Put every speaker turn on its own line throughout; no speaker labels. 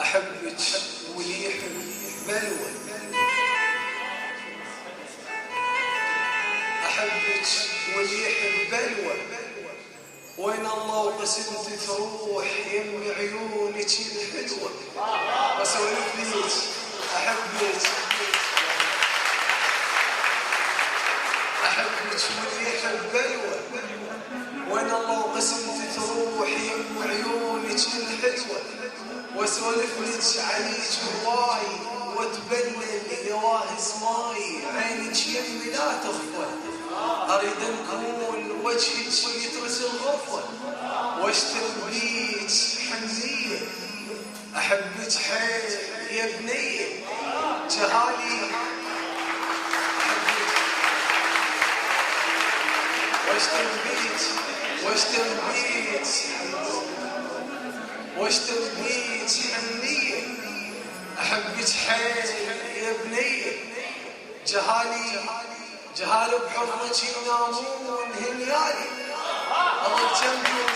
أحبك واللي يحب بلوى، أحبك واللي يحب بلوى. وين الله وقسمت تروح يم عيونك الحلوة. واسولف ليك أحبك، أحبك واللي يحب بلوى. وين الله وقسمت تروح يم عيونك الحلوة. واسولف لك عليك هواي واتبلل يواهز ماي. عينك يمي لا تخفى، اريد نكون وجهك يترس الغفوة. واشتري بيك حنية، احبك حيل يا بنية. جهالي واشتري بيك واشتري بيك حنية. احبك حيل يا بنية. جهال بحضنك ينامون هنيالي. اظل جنبك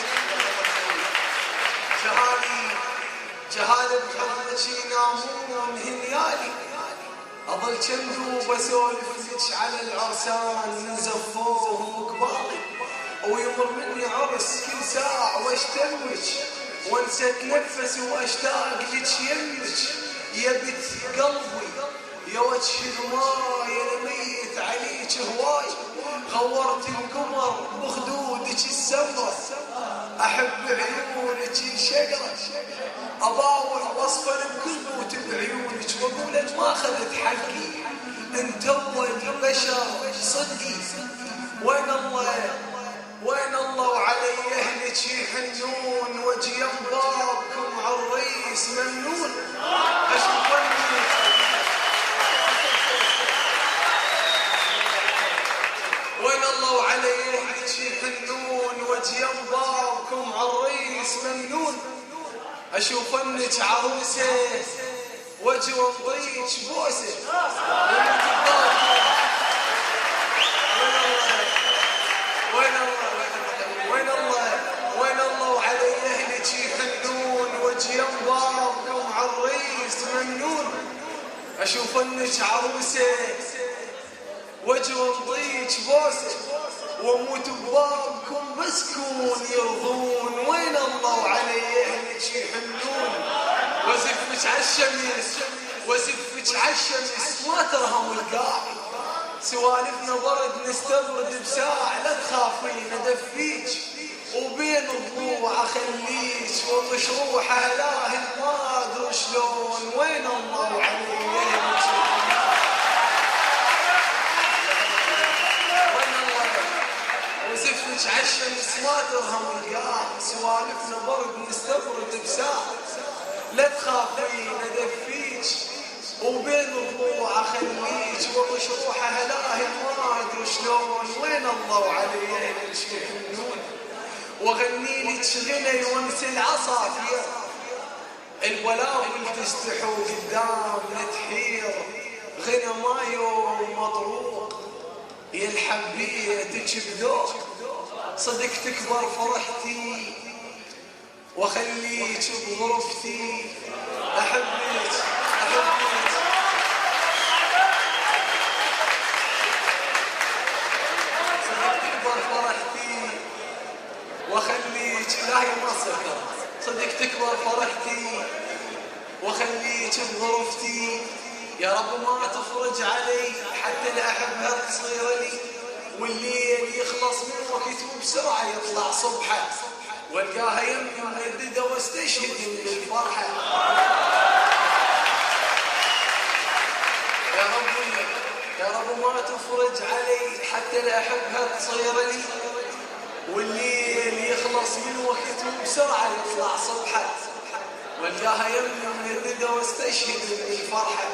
جهال بحضنك ينامون هنيالي. اظل جنبك واسولف لك على العرسان من زفوهم وكباري. ويمر مني عرس كل ساعة واشتمك وانسى اتنفس واشتاق لك يمك. يا بنت قلبي يا وجه الماء يا لميت عليك هواي. غورت القمر بخدودك السمرة، احب عيونك الشقرة. اباوع واصفر بكلبوت بعيونك واقول انت ما اخذت حقي. انت اول بشر صدقي. وين الله وعلي اهلك يحنون. وجي بابكم عالريس ممنون. وين الله وعلي اهلك يحنون. وجي بابكم عالريس ممنون. اشوف انك عروسه وجي وانطيك بوسه. وين الله وعلي اهلك يحنون. وجي بابكم عالريس ممنون. اشوف انك عروسه وجي وانطيك بوسه. واموت ببابكم مسكون يرضون. وين الله وعلي اهلك يحنون. وزفك عالشمس ما ترهم القاعي. سوالفنا برد نستبرد بساعة. لا تخافين ادفيك وبين الضلوع اخليك. وطش روحه الاهي ما ادري شلون. وين الله وعلي اهلك وزفك عالشمس ما ترهم القاع. سوالفنا برد نستبرد بساعة. لا تخافين ادفيك وبين الضلوع اخليك. وطش روحه الاهي ما ادري شلون. وين الله وعلي اهلك يحنون. واغني لك غنى وانسى العصافير. البلاوي تستحو قدام تحير. غنى ما يوم مطروق يا الحبيتك بذوق. صدق تكبر فرحتي واخليك بغرفتي. احبك صدق تكبر فرحتي واخليك لا يمصر. صدق تكبر فرحتي واخليك بغرفتي. يا رب ما تفرج علي حتى لا احبها تصير لي. والليل يخلص من وقت وبسرعه يطلع صبحه. والقاها يمي مهدده واستشهد من الفرحه. يا رب ما تفرج علي حتى لا احبها تصير لي. والليل يخلص من وقت وبسرعه يطلع صبحه. والقاها يمي مهدده واستشهد من الفرحه.